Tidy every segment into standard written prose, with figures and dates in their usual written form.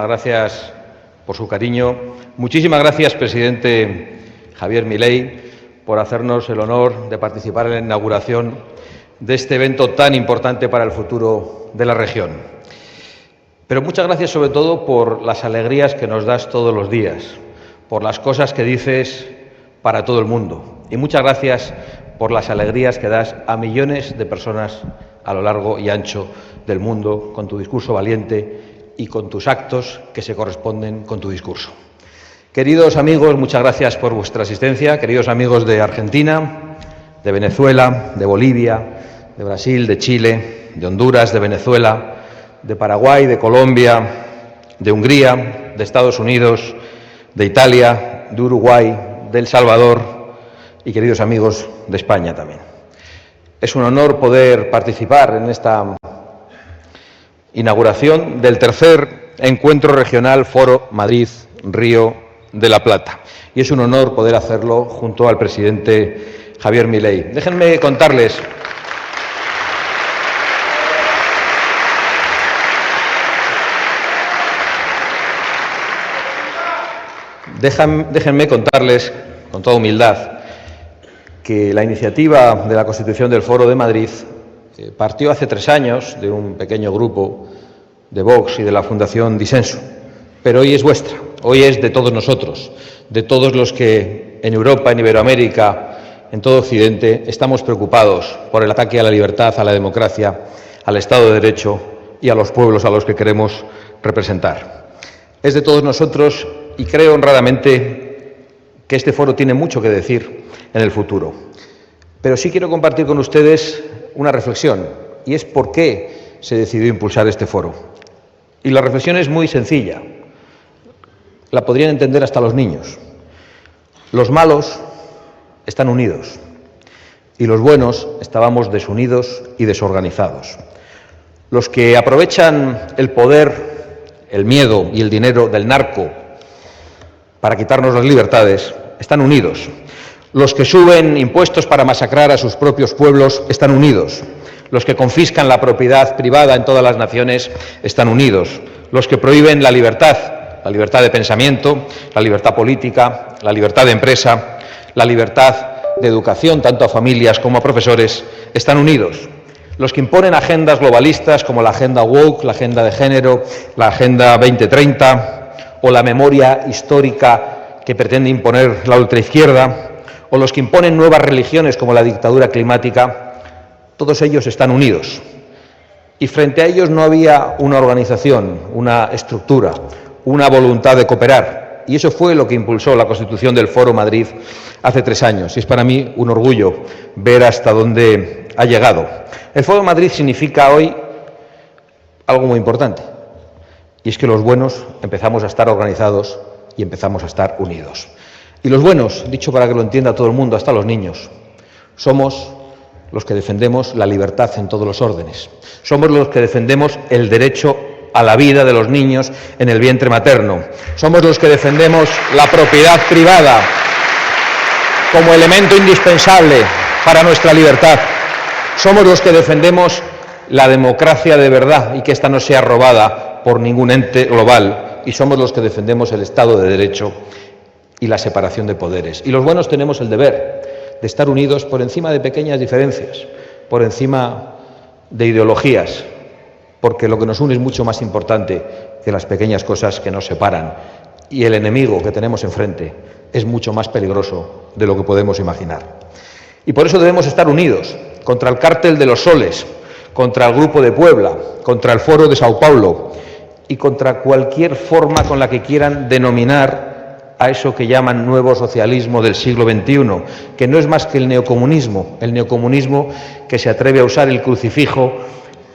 Gracias por su cariño. Muchísimas gracias, presidente Javier Milei, por hacernos el honor de participar en la inauguración de este evento tan importante para el futuro de la región. Pero muchas gracias sobre todo por las alegrías que nos das todos los días, por las cosas que dices para todo el mundo. Y muchas gracias por las alegrías que das a millones de personas a lo largo y ancho del mundo con tu discurso valiente y con tus actos que se corresponden con tu discurso. Queridos amigos, muchas gracias por vuestra asistencia. Queridos amigos de Argentina, de Venezuela, de Bolivia, de Brasil, de Chile, de Honduras, de Venezuela, de Paraguay, de Colombia, de Hungría, de Estados Unidos, de Italia, de Uruguay, de El Salvador y queridos amigos de España también. Es un honor poder participar en esta inauguración del tercer Encuentro Regional Foro Madrid-Río de la Plata. Y es un honor poder hacerlo junto al presidente Javier Milei. Déjenme contarles con toda humildad que la iniciativa de la constitución del Foro de Madrid partió hace 3 años de un pequeño grupo de Vox y de la Fundación Disenso, pero hoy es vuestra, hoy es de todos nosotros, de todos los que en Europa, en Iberoamérica, en todo Occidente, estamos preocupados por el ataque a la libertad, a la democracia, al Estado de Derecho y a los pueblos a los que queremos representar. Es de todos nosotros y creo honradamente que este foro tiene mucho que decir en el futuro. Pero sí quiero compartir con ustedes una reflexión, y es por qué se decidió impulsar este foro. Y la reflexión es muy sencilla, la podrían entender hasta los niños. Los malos están unidos y los buenos estábamos desunidos y desorganizados. Los que aprovechan el poder, el miedo y el dinero del narco para quitarnos las libertades están unidos. Los que suben impuestos para masacrar a sus propios pueblos están unidos. Los que confiscan la propiedad privada en todas las naciones están unidos. Los que prohíben la libertad de pensamiento, la libertad política, la libertad de empresa, la libertad de educación, tanto a familias como a profesores, están unidos. Los que imponen agendas globalistas como la agenda woke, la agenda de género, la agenda 2030 o la memoria histórica que pretende imponer la ultraizquierda, o los que imponen nuevas religiones como la dictadura climática, todos ellos están unidos. Y frente a ellos no había una organización, una estructura, una voluntad de cooperar. Y eso fue lo que impulsó la constitución del Foro Madrid hace 3 años. Y es para mí un orgullo ver hasta dónde ha llegado. El Foro Madrid significa hoy algo muy importante. Y es que los buenos empezamos a estar organizados y empezamos a estar unidos. Y los buenos, dicho para que lo entienda todo el mundo, hasta los niños, somos los que defendemos la libertad en todos los órdenes. Somos los que defendemos el derecho a la vida de los niños en el vientre materno. Somos los que defendemos la propiedad privada como elemento indispensable para nuestra libertad. Somos los que defendemos la democracia de verdad y que ésta no sea robada por ningún ente global. Y somos los que defendemos el Estado de Derecho y la separación de poderes. Y los buenos tenemos el deber de estar unidos por encima de pequeñas diferencias, por encima de ideologías, porque lo que nos une es mucho más importante que las pequeñas cosas que nos separan. Y el enemigo que tenemos enfrente es mucho más peligroso de lo que podemos imaginar. Y por eso debemos estar unidos contra el cártel de los soles, contra el Grupo de Puebla, contra el Foro de Sao Paulo y contra cualquier forma con la que quieran denominar a eso que llaman nuevo socialismo del siglo XXI, que no es más que el neocomunismo que se atreve a usar el crucifijo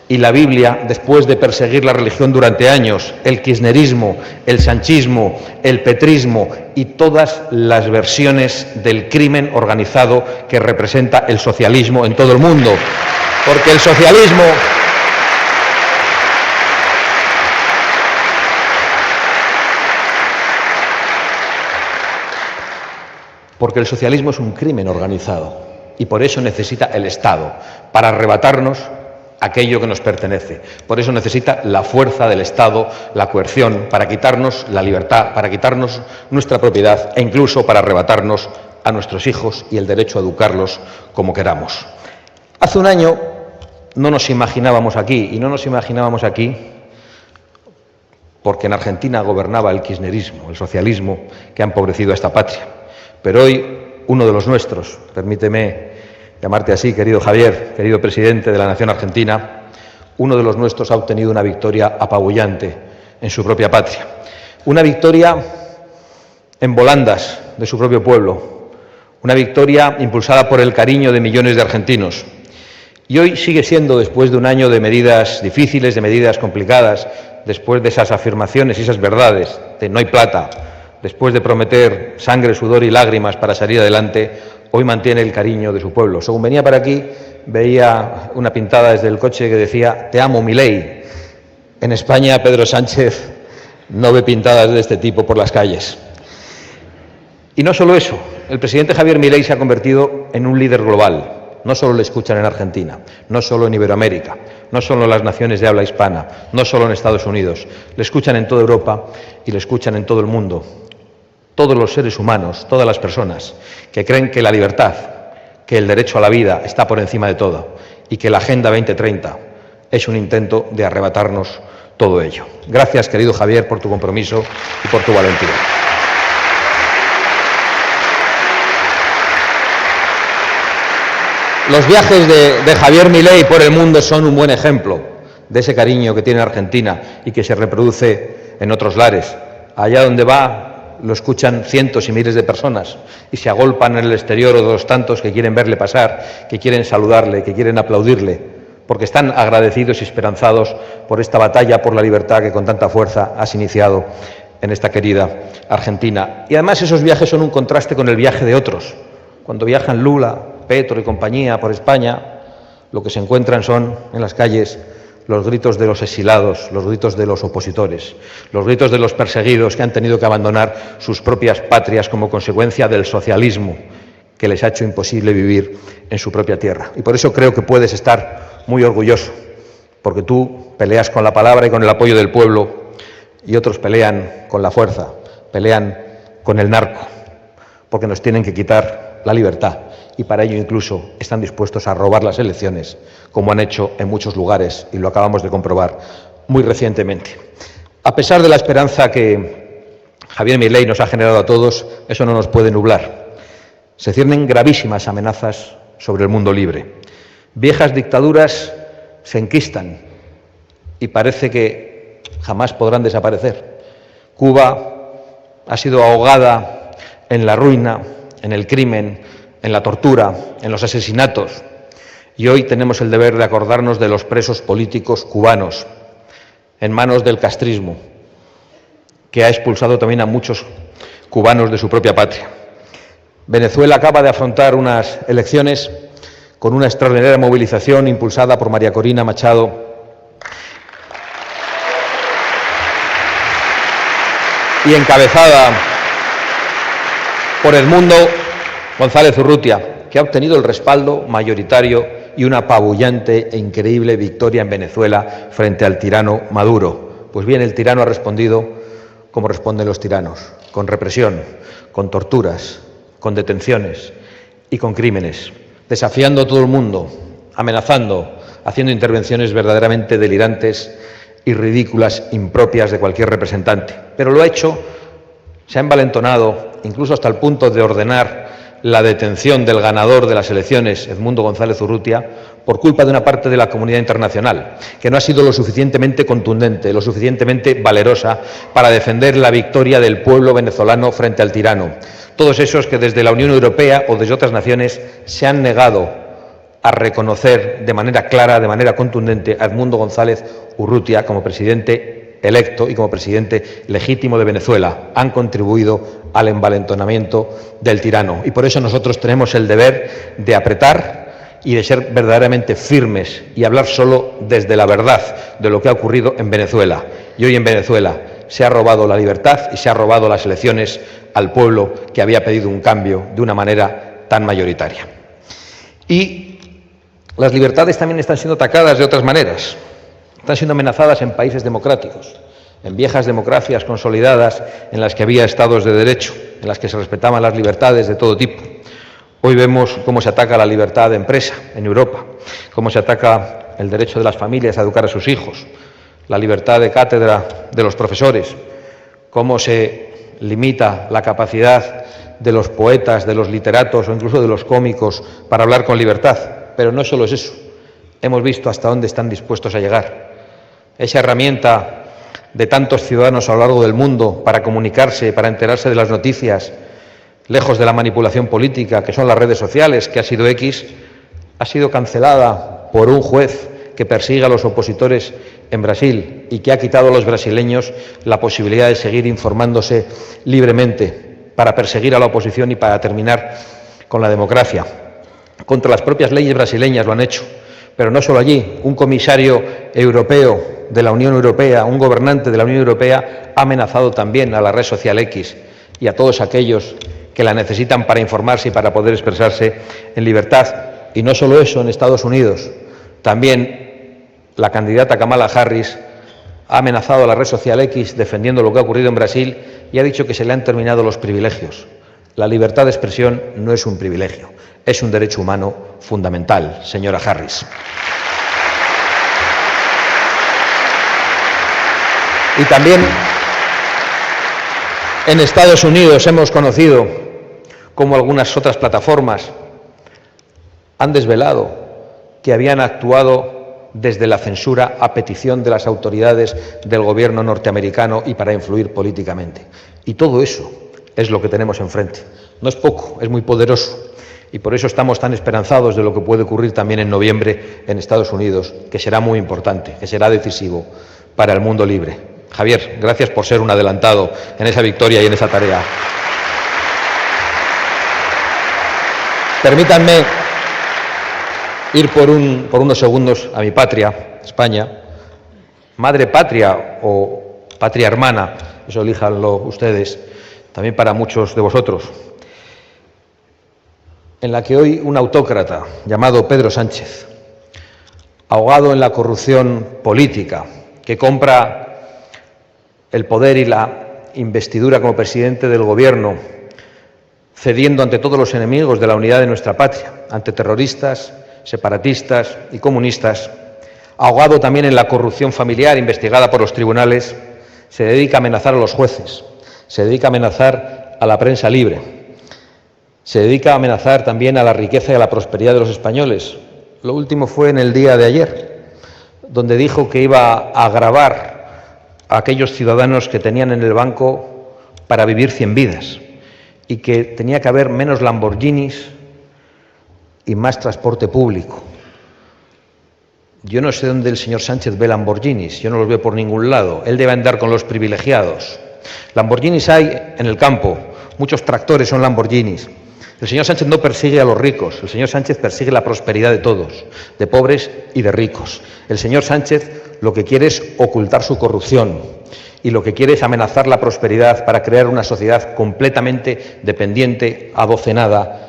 y la Biblia después de perseguir la religión durante años, el kirchnerismo, el sanchismo, el petrismo y todas las versiones del crimen organizado que representa el socialismo en todo el mundo. Porque el socialismo es un crimen organizado y por eso necesita el Estado, para arrebatarnos aquello que nos pertenece. Por eso necesita la fuerza del Estado, la coerción, para quitarnos la libertad, para quitarnos nuestra propiedad e incluso para arrebatarnos a nuestros hijos y el derecho a educarlos como queramos. Hace un año no nos imaginábamos aquí, y no nos imaginábamos aquí porque en Argentina gobernaba el kirchnerismo, el socialismo, que ha empobrecido a esta patria. Pero hoy uno de los nuestros, permíteme llamarte así, querido Javier, querido presidente de la nación argentina, uno de los nuestros ha obtenido una victoria apabullante en su propia patria. Una victoria en volandas de su propio pueblo, una victoria impulsada por el cariño de millones de argentinos. Y hoy sigue siendo, después de un año de medidas difíciles, de medidas complicadas, después de esas afirmaciones y esas verdades de no hay plata, después de prometer sangre, sudor y lágrimas para salir adelante, hoy mantiene el cariño de su pueblo. Según venía para aquí, veía una pintada desde el coche que decía «Te amo, Milei». En España, Pedro Sánchez no ve pintadas de este tipo por las calles. Y no solo eso, el presidente Javier Milei se ha convertido en un líder global. No solo le escuchan en Argentina, no solo en Iberoamérica, no solo en las naciones de habla hispana, no solo en Estados Unidos. Le escuchan en toda Europa y le escuchan en todo el mundo. Todos los seres humanos, todas las personas que creen que la libertad, que el derecho a la vida está por encima de todo y que la Agenda 2030 es un intento de arrebatarnos todo ello. Gracias, querido Javier, por tu compromiso y por tu valentía. Los viajes de Javier Milei por el mundo son un buen ejemplo de ese cariño que tiene Argentina y que se reproduce en otros lares. Allá donde va lo escuchan cientos y miles de personas y se agolpan en el exterior otros tantos que quieren verle pasar, que quieren saludarle, que quieren aplaudirle, porque están agradecidos y esperanzados por esta batalla por la libertad que con tanta fuerza has iniciado en esta querida Argentina. Y además esos viajes son un contraste con el viaje de otros. Cuando viajan Lula, Petro y compañía por España, lo que se encuentran son en las calles los gritos de los exilados, los gritos de los opositores, los gritos de los perseguidos que han tenido que abandonar sus propias patrias como consecuencia del socialismo que les ha hecho imposible vivir en su propia tierra. Y por eso creo que puedes estar muy orgulloso, porque tú peleas con la palabra y con el apoyo del pueblo y otros pelean con la fuerza, pelean con el narco, porque nos tienen que quitar la libertad. Y para ello incluso están dispuestos a robar las elecciones, como han hecho en muchos lugares, y lo acabamos de comprobar muy recientemente. A pesar de la esperanza que Javier Milei nos ha generado a todos, eso no nos puede nublar. Se ciernen gravísimas amenazas sobre el mundo libre. Viejas dictaduras se enquistan y parece que jamás podrán desaparecer. Cuba ha sido ahogada en la ruina, en el crimen, en la tortura, en los asesinatos. Y hoy tenemos el deber de acordarnos de los presos políticos cubanos, en manos del castrismo, que ha expulsado también a muchos cubanos de su propia patria. Venezuela acaba de afrontar unas elecciones con una extraordinaria movilización impulsada por María Corina Machado y encabezada por Edmundo González Urrutia, que ha obtenido el respaldo mayoritario y una apabullante e increíble victoria en Venezuela frente al tirano Maduro. Pues bien, el tirano ha respondido como responden los tiranos, con represión, con torturas, con detenciones y con crímenes, desafiando a todo el mundo, amenazando, haciendo intervenciones verdaderamente delirantes y ridículas, impropias de cualquier representante. Pero lo ha hecho, se ha envalentonado, incluso hasta el punto de ordenar la detención del ganador de las elecciones, Edmundo González Urrutia, por culpa de una parte de la comunidad internacional, que no ha sido lo suficientemente contundente, lo suficientemente valerosa para defender la victoria del pueblo venezolano frente al tirano. Todos esos que desde la Unión Europea o desde otras naciones se han negado a reconocer de manera clara, de manera contundente a Edmundo González Urrutia como presidente electo y como presidente legítimo de Venezuela, han contribuido al envalentonamiento del tirano. Y por eso nosotros tenemos el deber de apretar y de ser verdaderamente firmes y hablar solo desde la verdad de lo que ha ocurrido en Venezuela. Y hoy en Venezuela se ha robado la libertad y se ha robado las elecciones al pueblo que había pedido un cambio de una manera tan mayoritaria. Y Las libertades también están siendo atacadas de otras maneras. Están siendo amenazadas en países democráticos, en viejas democracias consolidadas en las que había estados de derecho, en las que se respetaban las libertades de todo tipo. Hoy vemos cómo se ataca la libertad de empresa en Europa, cómo se ataca el derecho de las familias a educar a sus hijos, la libertad de cátedra de los profesores, cómo se limita la capacidad de los poetas, de los literatos o incluso de los cómicos para hablar con libertad. Pero no solo es eso, hemos visto hasta dónde están dispuestos a llegar. Esa herramienta de tantos ciudadanos a lo largo del mundo para comunicarse, para enterarse de las noticias, lejos de la manipulación política, que son las redes sociales, que ha sido X, ha sido cancelada por un juez que persigue a los opositores en Brasil y que ha quitado a los brasileños la posibilidad de seguir informándose libremente para perseguir a la oposición y para terminar con la democracia. Contra las propias leyes brasileñas lo han hecho, pero no solo allí. Un comisario europeo de la Unión Europea, un gobernante de la Unión Europea, ha amenazado también a la red social X y a todos aquellos que la necesitan para informarse y para poder expresarse en libertad. Y no solo eso, en Estados Unidos también la candidata Kamala Harris ha amenazado a la red social X defendiendo lo que ha ocurrido en Brasil y ha dicho que se le han terminado los privilegios. La libertad de expresión no es un privilegio, es un derecho humano fundamental, señora Harris. Y también en Estados Unidos hemos conocido cómo algunas otras plataformas han desvelado que habían actuado desde la censura a petición de las autoridades del gobierno norteamericano y para influir políticamente. Y todo eso es lo que tenemos enfrente. No es poco, es muy poderoso. Y por eso estamos tan esperanzados de lo que puede ocurrir también en noviembre en Estados Unidos, que será muy importante, que será decisivo para el mundo libre. Javier, gracias por ser un adelantado en esa victoria y en esa tarea. Permítanme ir por unos segundos a mi patria, España, madre patria o patria hermana, eso elíjanlo ustedes, también para muchos de vosotros, en la que hoy un autócrata llamado Pedro Sánchez, ahogado en la corrupción política, que compra el poder y la investidura como presidente del gobierno, cediendo ante todos los enemigos de la unidad de nuestra patria, ante terroristas, separatistas y comunistas, ahogado también en la corrupción familiar investigada por los tribunales, se dedica a amenazar a los jueces, se dedica a amenazar a la prensa libre, se dedica a amenazar también a la riqueza y a la prosperidad de los españoles. Lo último fue en el día de ayer, donde dijo que iba a gravar a aquellos ciudadanos que tenían en el banco para vivir 100 vidas y que tenía que haber menos Lamborghinis y más transporte público. Yo no sé dónde el señor Sánchez ve Lamborghinis, yo no los veo por ningún lado. Él debe andar con los privilegiados. Lamborghinis hay en el campo, muchos tractores son Lamborghinis. El señor Sánchez no persigue a los ricos, el señor Sánchez persigue la prosperidad de todos, de pobres y de ricos. El señor Sánchez lo que quiere es ocultar su corrupción y lo que quiere es amenazar la prosperidad para crear una sociedad completamente dependiente, adocenada,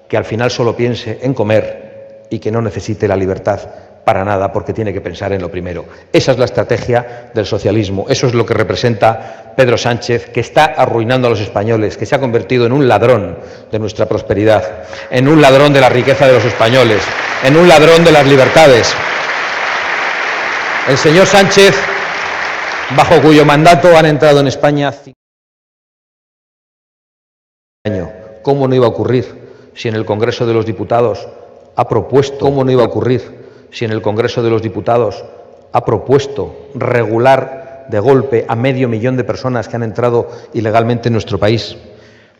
que al final solo piense en comer y que no necesite la libertad para nada porque tiene que pensar en lo primero. Esa es la estrategia del socialismo, eso es lo que representa Pedro Sánchez, que está arruinando a los españoles, que se ha convertido en un ladrón de nuestra prosperidad, en un ladrón de la riqueza de los españoles, en un ladrón de las libertades. El señor Sánchez, bajo cuyo mandato han entrado en España 5 años. ¿Cómo no iba a ocurrir si en el Congreso de los Diputados ha propuesto, cómo no iba a ocurrir si en el Congreso de los Diputados ha propuesto regular de golpe a 500.000 de personas que han entrado ilegalmente en nuestro país?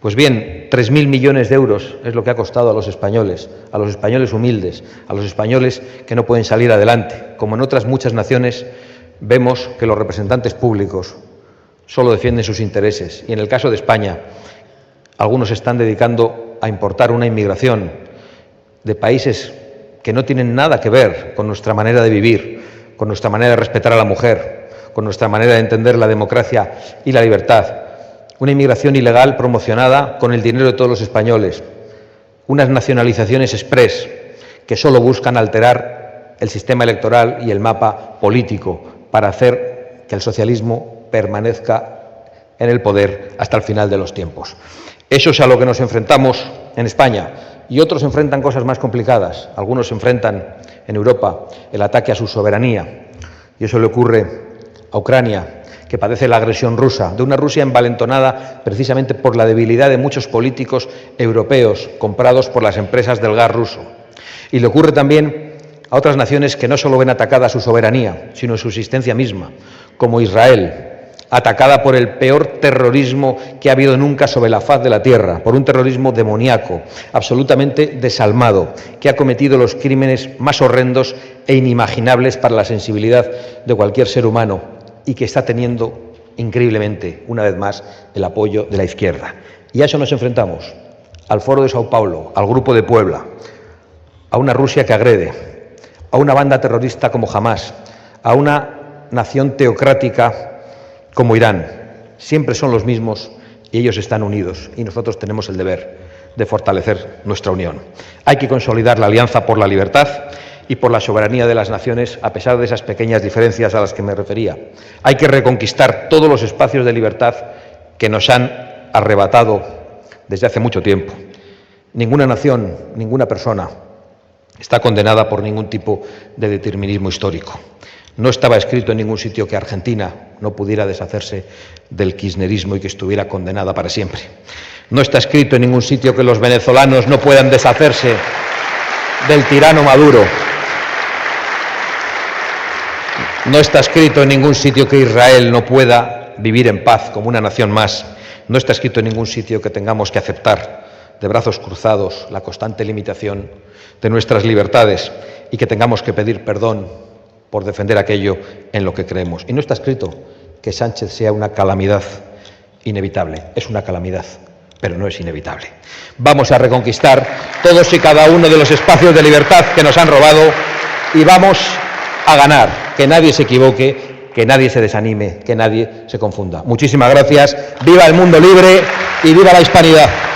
Pues bien, 3.000 millones de euros es lo que ha costado a los españoles humildes, a los españoles que no pueden salir adelante. Como en otras muchas naciones, vemos que los representantes públicos solo defienden sus intereses. Y en el caso de España, algunos se están dedicando a importar una inmigración de países que no tienen nada que ver con nuestra manera de vivir, con nuestra manera de respetar a la mujer, con nuestra manera de entender la democracia y la libertad. Una inmigración ilegal promocionada con el dinero de todos los españoles. Unas nacionalizaciones exprés que solo buscan alterar el sistema electoral y el mapa político para hacer que el socialismo permanezca en el poder hasta el final de los tiempos. Eso es a lo que nos enfrentamos en España, y otros enfrentan cosas más complicadas. Algunos enfrentan en Europa el ataque a su soberanía, y eso le ocurre a Ucrania, que padece la agresión rusa, de una Rusia envalentonada precisamente por la debilidad de muchos políticos europeos comprados por las empresas del gas ruso. Y le ocurre también a otras naciones que no solo ven atacada su soberanía, sino su existencia misma, como Israel, atacada por el peor terrorismo que ha habido nunca sobre la faz de la tierra, por un terrorismo demoníaco, absolutamente desalmado, que ha cometido los crímenes más horrendos e inimaginables para la sensibilidad de cualquier ser humano, y que está teniendo increíblemente, una vez más, el apoyo de la izquierda. Y a eso nos enfrentamos, al Foro de Sao Paulo, al Grupo de Puebla, a una Rusia que agrede, a una banda terrorista como Hamás, a una nación teocrática como Irán. Siempre son los mismos y ellos están unidos, y nosotros tenemos el deber de fortalecer nuestra unión. Hay que consolidar la alianza por la libertad y por la soberanía de las naciones, a pesar de esas pequeñas diferencias a las que me refería. Hay que reconquistar todos los espacios de libertad que nos han arrebatado desde hace mucho tiempo. Ninguna nación, ninguna persona está condenada por ningún tipo de determinismo histórico. No estaba escrito en ningún sitio que Argentina no pudiera deshacerse del kirchnerismo y que estuviera condenada para siempre. No está escrito en ningún sitio que los venezolanos no puedan deshacerse del tirano Maduro. No está escrito en ningún sitio que Israel no pueda vivir en paz como una nación más. No está escrito en ningún sitio que tengamos que aceptar de brazos cruzados la constante limitación de nuestras libertades y que tengamos que pedir perdón por defender aquello en lo que creemos. Y no está escrito que Sánchez sea una calamidad inevitable. Es una calamidad, pero no es inevitable. Vamos a reconquistar todos y cada uno de los espacios de libertad que nos han robado y vamos a ganar. Que nadie se equivoque, que nadie se desanime, que nadie se confunda. Muchísimas gracias. ¡Viva el mundo libre y viva la hispanidad!